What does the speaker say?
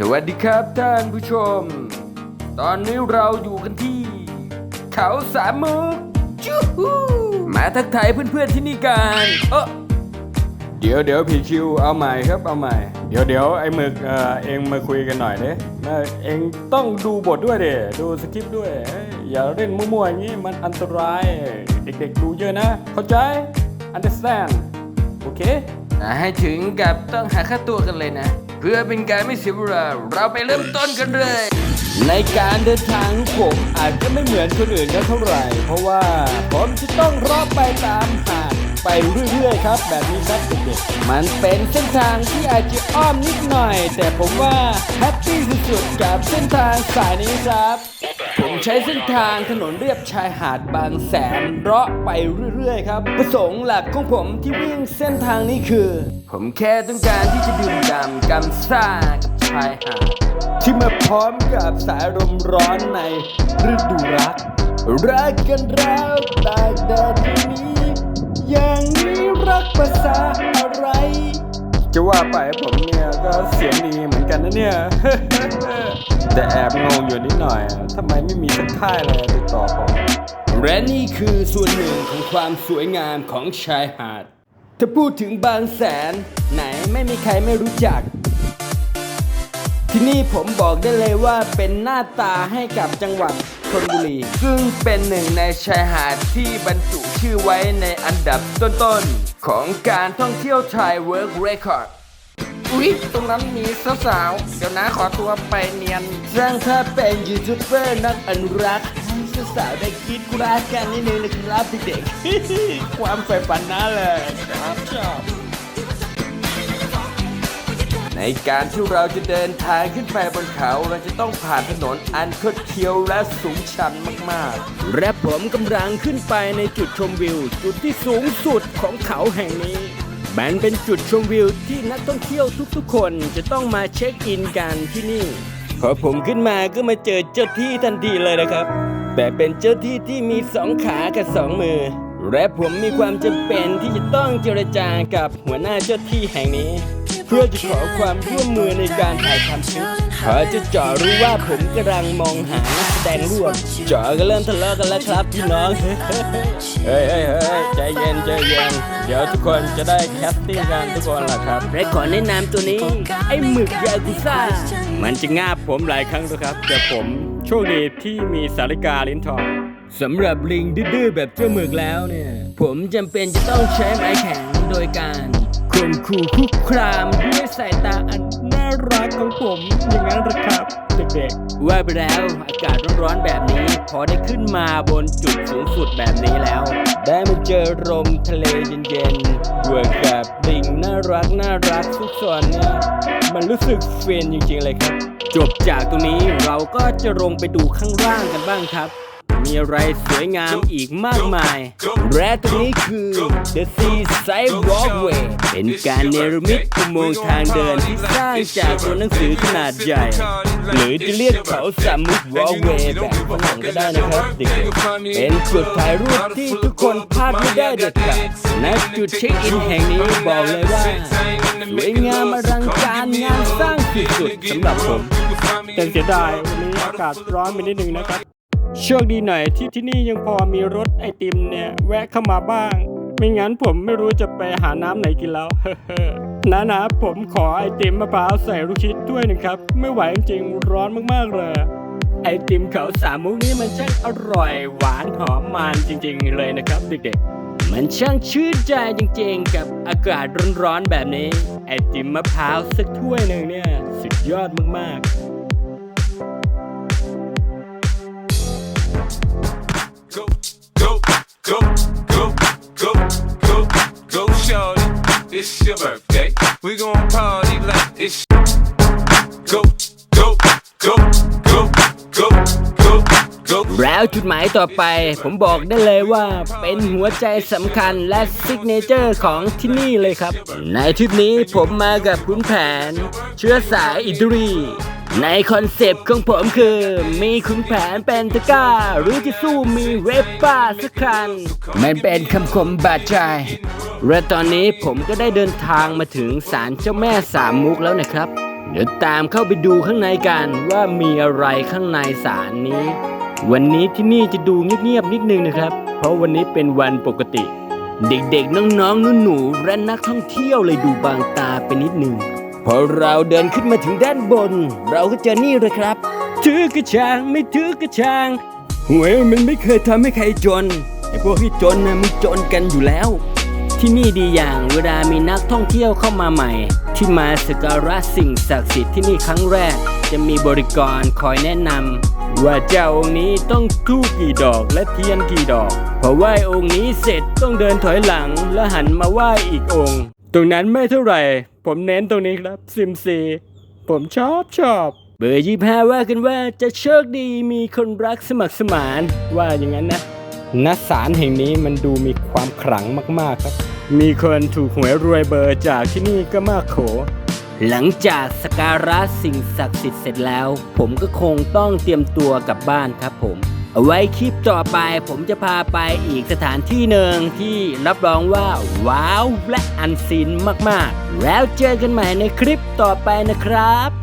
สวัสดีครับท่านผู้ชมตอนนี้เราอยู่กันที่เขาสามมุกจูฮูมาทักทายเพื่อนๆที่นี่กันเดี๋ยวพี่คิวเอาใหม่ครับเอาใหม่เดี๋ยวไอ้หมึกเองมาคุยกันหน่อยเด้เองต้องดูบทด้วยเด้ดูสคริปต์ด้วยอย่าเล่นมั่วๆอย่างนี้มันอันตรายเด็กๆดูเยอะนะเข้าใจ understand โอเคให้ถึงกับต้องหาค่าตัวกันเลยนะเพื่อเป็นการไม่เสียเวลาเราไปเริ่มต้นกันเลยในการเดินทางผมอาจจะไม่เหมือนคนอื่นเท่าไหร่เพราะว่าผมจะต้องรอบไปตามหาดไปเรื่อยๆครับแบบนี้ครับเด็กๆมันเป็นเส้นทางที่อาจจะอ้อมนิดหน่อยแต่ผมว่าแฮปปี้สุดๆกับเส้นทางสายนี้ครับผมใช้เส้นทางถนนเลียบชายหาดบางแสนเลาะไปเรื่อยๆครับประสงค์หลักของผมที่วิ่งเส้นทางนี้คือผมแค่ต้องการที่จะดื่มด่ำกำซ่ากับชายหาดที่มาพร้อมกับสายลมร้อนในฤดูรักกันแล้วตากแดดนี้อย่างนี้รักภาษาอะไรจะว่าไปผมเนี่ยก็เสียงดีเหมือนกันนะเนี่ย แต่แอบงงอยู่นิดหน่อยทำไมไม่มีสักค่ายเลยติดต่อผมและนี่คือส่วนหนึ่งของความสวยงามของชายหาดถ้าพูดถึงบางแสนไหนไม่มีใครไม่รู้จักที่นี่ผมบอกได้เลยว่าเป็นหน้าตาให้กับจังหวัดชลบุรีซึ่งเป็นหนึ่งในชายหาดที่บรรจุชื่อไว้ในอันดับต้นๆของการท่องเที่ยวไทย World Record อุ๊ยตรงนั้นมีสาวๆเดี๋ยวนะขอตัวไปเนียนสร้างภาพเป็นยูทูบเบอร์นักอนุรักษ์ให้สาวๆได้คิดกราดกันนิดนึงนะครับเด็กๆ ความใฝ่ฝันน่าเลยชอบในการที่เราจะเดินทางขึ้นไปบนเขาเราจะต้องผ่านถนนอันคดเคี้ยวและสูงชันมากๆและผมกำลังขึ้นไปในจุดชมวิวจุดที่สูงสุดของเขาแห่งนี้มันเป็นจุดชมวิวที่นักท่องเที่ยวทุกๆคนจะต้องมาเช็คอินกันที่นี่พอผมขึ้นมาก็มาเจอเจ้าที่ทันทีเลยนะครับแต่เป็นเจ้าที่ที่มี2 ขากับ2 มือและผมมีความจำเป็นที่จะต้องเจรจากับหัวหน้าเจ้าที่แห่งนี้เพื่อจะขอความร่วมมือในการถ่ายทำคลิปพอจะจ่อรู้ว่าผมกำลังมองหานักแสดงร่วมจ่อก็เริ่มทะเลาะกันแล้วครับพี่น้อง เฮ้ยใจเย็นเดี๋ยวทุกคนจะได้แคสติ้งกันทุกคนล่ะครับและขอแนะนำตัวนี้ไอ้หมึกยากุซ่ามันจะง่าบผมหลายครั้งนะครับแต่ผมโชคดีที่มีสาริกาลิ้นทองสำหรับลิงดื้อๆแบบเจ้าหมึกแล้วเนี่ยผมจำเป็นจะต้องใช้ไม้แข็งโดยการข่มขู่คุกคามด้วยสายตาอันน่ารักของผมอย่างนั้นหรือครับเด็กๆว่าไปแล้วอากาศร้อนๆแบบนี้พอได้ขึ้นมาบนจุดสูงสุดแบบนี้แล้วได้มาเจอลมทะเลเย็นๆบวกกับลิงน่ารักทุกส่วนเนี่ยมันรู้สึกเฟนจริงๆเลยครับจบจากตรงนี้เราก็จะลงไปดูข้างล่างกันบ้างครับมีอะไรสวยงามอีกมากมายและตรงนี้คือ The Sea Side Walkway เป็นการเนรมิตอุโมงค์ทางเดินที่สร้างจากตัวหนังสือขนาดใหญ่หรือจะเรียกเขาสามมุก Walkway แบบฝรั่งก็ได้นะครับเด็กๆเป็นจุดถ่ายรูปที่ทุกคนพลาดไม่ได้เด็ดขาดณจุดเช็คอินแห่งนี้บอกเลยว่าสวยงามอลังการงานสร้างสุดๆสำหรับผมแต่เสียดายวันนี้อากาศร้อนไปนิดนึงนะครับโชคดีหน่อยที่นี่ยังพอมีรถไอติมเนี่ยแวะเข้ามาบ้างไม่งั้นผมไม่รู้จะไปหาน้ำไหนกินแล้ว นะผมขอไอติมมะพร้าวใส่ลูกชิดด้วยนะครับไม่ไหวจริงๆร้อนมากๆเลยไอติมเขาสามมุกนี้มันช่างอร่อยหวานหอมมันจริงๆเลยนะครับเด็กๆมันช่างชื่นใจจริงๆกับอากาศร้อนๆแบบนี้ไอติมมะพร้าวสักถ้วยหนึ่งเนี่ยสุดยอดมากๆGo, shorty, it's your birthday. We gon' party like it's go. แล้วจุดหมายต่อไปผมบอกได้เลยว่าเป็นหัวใจสำคัญและซิกเนเจอร์ของที่นี่เลยครับในทริปนี้ผมมากับขุนแผนเชื้อสายอิตาลีในคอนเซปต์ของผมคือมีขุนแผนเป็นตะกร้าหรือจะสู้มีเวฟป้าสักคันมันเป็นคำคมบาดใจและตอนนี้ผมก็ได้เดินทางมาถึงศาลเจ้าแม่สามมุกแล้วนะครับ เดี๋ยวตามเข้าไปดูข้างในกันว่ามีอะไรข้างในศาลนี้ วันนี้ที่นี่จะดูเงียบๆนิดนึงนะครับ เพราะวันนี้เป็นวันปกติ เด็กๆน้องๆหนูๆและนักท่องเที่ยวเลยดูบางตาไปนิดนึงพอเราเดินขึ้นมาถึงด้านบน เราก็เจอนี่เลยครับถือกระชางไม่ถือกระชางหวยมันไม่เคยทำให้ใครจนไอ้พวกที่จนนะมันจนกันอยู่แล้ว ที่นี่ดีอย่างเวลามีนักท่องเที่ยวเข้ามาใหม่ ที่มาสักการะสิ่งศักดิ์สิทธิ์ที่นี่ครั้งแรก จะมีบริกรคอยแนะนำว่าเจ้าองค์นี้ต้องธูปกี่ดอกและเทียนกี่ดอกพอไหว้องค์นี้เสร็จต้องเดินถอยหลังแล้วหันมาไหว้อีกองค์ ตรงนั้นไม่เท่าไหร่ ผมเน้นตรงนี้ครับซิมซีผมชอบเบอร์25ว่ากันว่าจะโชคดีมีคนรักสมัครสมานว่าอย่างนั้นนะณศาลแห่งนี้มันดูมีความขลังมากๆครับมีคนถูกหวยรวยเบอร์จากที่นี่ก็มากโขหลังจากสักการะสิ่งศักดิ์สิทธิ์เสร็จแล้วผมก็คงต้องเตรียมตัวกลับบ้านครับผมเอาไว้คลิปต่อไปผมจะพาไปอีกสถานที่หนึ่งที่รับรองว่าว้าวและอันซีนมากๆแล้วเจอกันใหม่ในคลิปต่อไปนะครับ